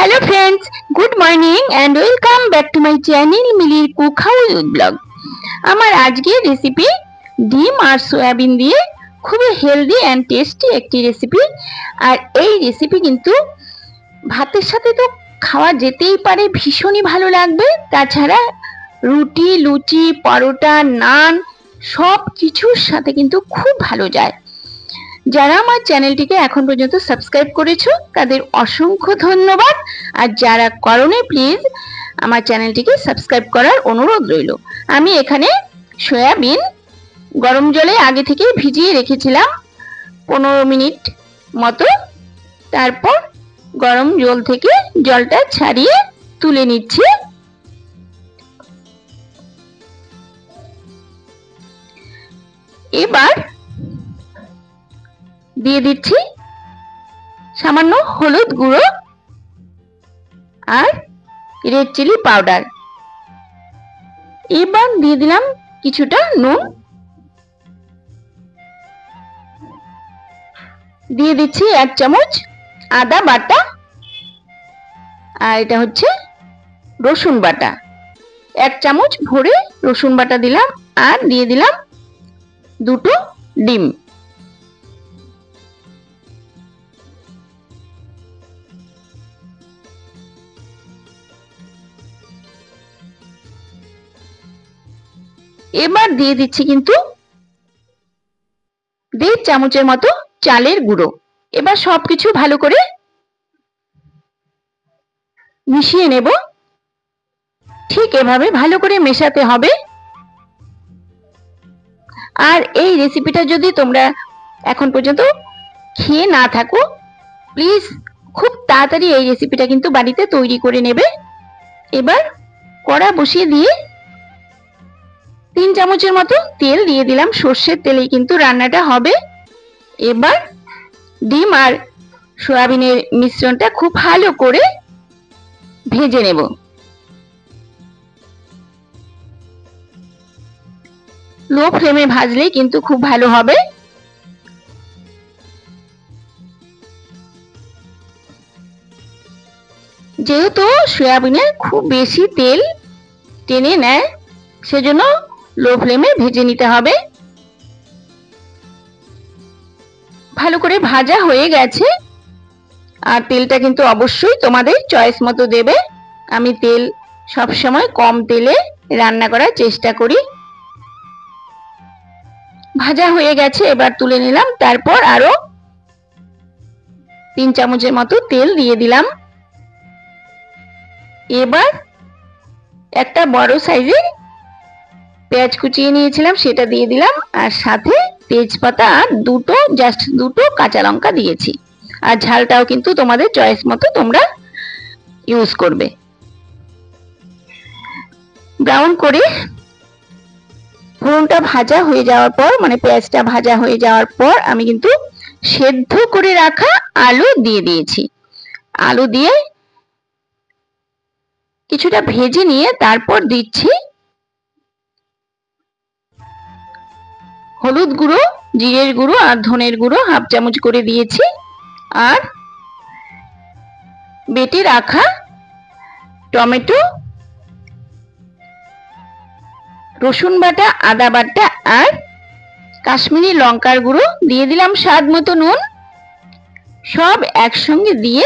Hello friends, good morning and welcome back to my channel मिलिर cook house blog. আমার আজকের recipe ডিম আর সয়াবিন দিয়ে খুবই হেলদি এন্ড টেস্টি একটি রেসিপি। আর এই রেসিপি কিন্তু ভাতের সাথে তো খাওয়া যেতেই পারে, ভীষণই ভালো লাগবে। তাছাড়া রুটি, লুচি, পরোটা, নান সব কিছুর সাথে কিন্তু খুব ভালো যায়। যারা আমার চ্যানেলটিকে এখন পর্যন্ত সাবস্ক্রাইব করেছো তাদের অসংখ্য ধন্যবাদ, আর যারা করোনি প্লিজ আমার চ্যানেলটিকে সাবস্ক্রাইব করার অনুরোধ রইল। আমি এখানে সয়াবিন গরম জলে আগে থেকে ভিজিয়ে রেখেছিলাম 15 মিনিট মতো। তারপর গরম জল থেকে জলটা ছাড়িয়ে তুলে নিচ্ছি। এবার দিয়ে দিচ্ছি সামান্য হলুদ গুঁড়ো আর রেড চিলি পাউডার। এবার দিয়ে দিলাম কিছুটা নুন, দিয়ে দিচ্ছি 1 চামচ আদা বাটা, আর এটা হচ্ছে রসুন বাটা। 1 চামচ ভরে রসুন বাটা দিলাম, আর দিয়ে দিলাম 2টো ডিম। এবার দিয়ে দিচ্ছি কিন্তু 1.5 চামচের মতো চালের গুঁড়ো। এবার সবকিছু ভালো করে মিশিয়ে নেব। ঠিক এভাবে ভালো করে মেশাতে হবে। আর এই রেসিপিটা যদি তোমরা এখন পর্যন্ত খেয়ে না থাকো, প্লিজ খুব তাড়াতাড়ি এই রেসিপিটা কিন্তু বাড়িতে তৈরি করে নেবে। এবার কড়া বসিয়ে দিয়ে 3 চামচের মতো তেল দিয়ে দিলাম। সর্ষের তেলেই কিন্তু রান্নাটা হবে। এবার ডিম আর সয়াবিনের মিশ্রণটা খুব ভালো করে ভেজে নেব। লো ফ্লেমে ভাজলেই কিন্তু খুব ভালো হবে। যেহেতু সয়াবিনে খুব বেশি তেল টেনে নেয়, সেজন্য লো ফ্লেমে ভেজে নিতে হবে। ভালো করে ভাজা হয়ে গেছে। আর তেলটা কিন্তু অবশ্যই তোমাদের চয়েস মতো দেবে। আমি তেল সবসময় কম তেলে রান্না করার চেষ্টা করি। ভাজা হয়ে গেছে, এবার তুলে নিলাম। তারপর আরো 3 চামচের মতো তেল দিয়ে দিলাম। এবার একটা বড় সাইজের পেঁয়াজ কুচিয়ে নিয়েছিলাম, সেটা দিয়ে দিলাম। আর সাথে তেজপাতা আর জাস্ট দুটো কাঁচা লঙ্কা দিয়েছি। আর ঝালটাও কিন্তু তোমাদের চয়েস মতো তোমরা ইউজ করবে। ব্রাউন করে ফোড়নটা ভাজা হয়ে যাওয়ার পর, মানে পেঁয়াজটা ভাজা হয়ে যাওয়ার পর, আমি কিন্তু সেদ্ধ করে রাখা আলু দিয়ে দিয়েছি। আলু দিয়ে কিছুটা ভেজে নিয়ে তারপর দিচ্ছি হলুদ গুঁড়ো, জিরের গুঁড়ো আর ধনের গুঁড়ো 1/2 চামচ করে দিয়েছি। আর বেটে রাখা টমেটো, রসুন বাটা, আদা বাটা আর কাশ্মীরি লঙ্কার গুঁড়ো দিয়ে দিলাম। স্বাদ মতো নুন। সব একসঙ্গে দিয়ে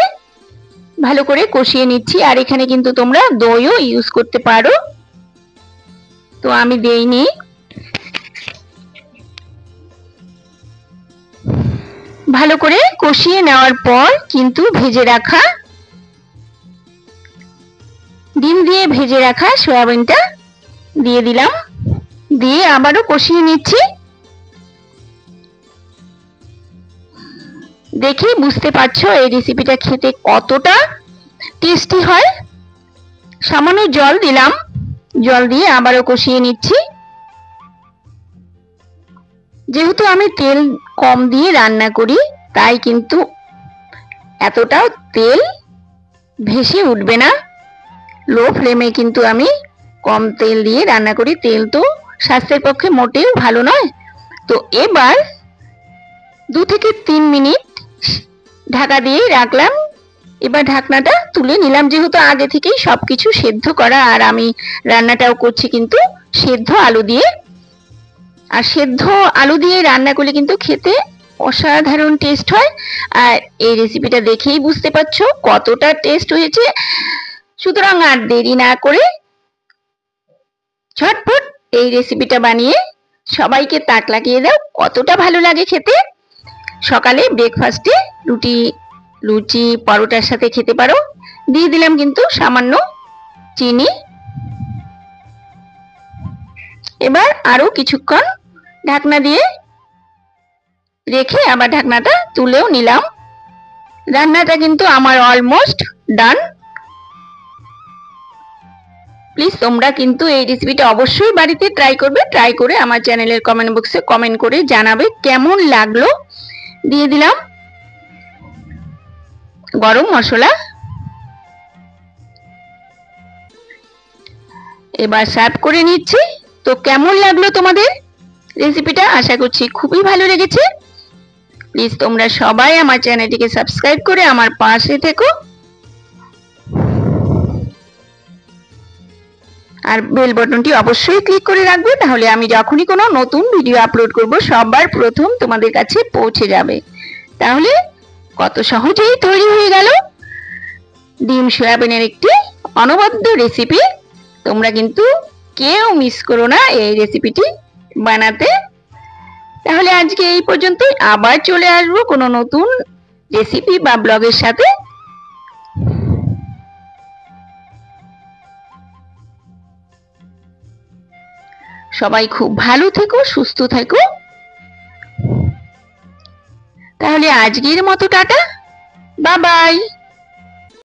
ভালো করে কষিয়ে নিচ্ছি। আর এখানে কিন্তু তোমরা দইও ইউজ করতে পারো, তো আমি দেইনি। ভালো করে কষিয়ে নেওয়ার পর কিন্তু ভেজে রাখা ডিম দিয়ে ভেজে রাখা সয়াবিনটা দিয়ে দিলাম। দিয়ে আবারও কষিয়ে নিচ্ছি। দেখে বুঝতে পারছো এই রেসিপিটা খেতে কতটা টেস্টি হয়। সামান্য জল দিলাম, জল দিয়ে আবারও কষিয়ে নিচ্ছি। যেহেতু আমি তেল কম দিয়ে রান্না করি, তাই কিন্তু এতটাও তেল ভেসে উঠবে না। লো ফ্লেমে কিন্তু আমি কম তেল দিয়ে রান্না করি। তেল তো স্বাস্থ্যের পক্ষে মোটেও ভালো নয়। তো এবার 2 থেকে 3 মিনিট ঢাকা দিয়ে রাখলাম। এবার ঢাকনাটা তুলে নিলাম, যেহেতু আগে থেকেই সবকিছু সেদ্ধ করা, আর আমি রান্নাটাও করছি কিন্তু সেদ্ধ আলু দিয়ে। আর সেদ্ধ আলু দিয়ে রান্না করলে কিন্তু খেতে অসাধারণ টেস্ট হয়। আর এই রেসিপিটা দেখেই বুঝতে পারছো কতটা টেস্ট হয়েছে। সুতরাং আর দেরি না করে ঝটপট এই রেসিপিটা বানিয়ে সবাইকে তাক লাগিয়ে দাও, কতটা ভালো লাগে খেতে। সকালে ব্রেকফাস্টে লুচি পরোটার সাথে খেতে পারো। দিয়ে দিলাম কিন্তু সামান্য চিনি। এবার আরো কিছুক্ষণ ঢাকনা দিয়ে রেখে আবার ঢাকনাটা তুলেও নিলাম। রান্নাটা কিন্তু আমার অলমোস্ট ডান। প্লিজ তোমরা কিন্তু এই রেসিপিটা অবশ্যই বাড়িতে ট্রাই করবে। ট্রাই করে আমার চ্যানেলের কমেন্ট বক্সে কমেন্ট করে জানাবে কেমন লাগলো। দিয়ে দিলাম গরম মশলা। এবার সার্ভ করে নিচ্ছি। তো কেমন লাগলো তোমাদের রেসিপিটা? আশা করছি খুবই ভালো লেগেছে। প্লিজ তোমরা সবাই আমার চ্যানেলটিকে সাবস্ক্রাইব করে আমার পাশে থেকো, আর বেল বাটনটি অবশ্যই ক্লিক করে রাখবে, তাহলে আমি যখনই কোনো নতুন ভিডিও আপলোড করব সবার প্রথম তোমাদের কাছে পৌঁছে যাবে। তাহলে কত সহজেই তৈরি হয়ে গেল ডিম সয়াবিনের একটি অনবদ্য রেসিপি। তোমরা কিন্তু কেউ মিস করো না এই রেসিপিটি বানাতে। তাহলে আজকে এই পর্যন্তই, আবার চলে আসবো কোনো নতুন রেসিপি বা ব্লগের সাথে। সবাই খুব ভালো থেকো, সুস্থ থেকো। তাহলে আজকের মতো টাটা, বাই বাই।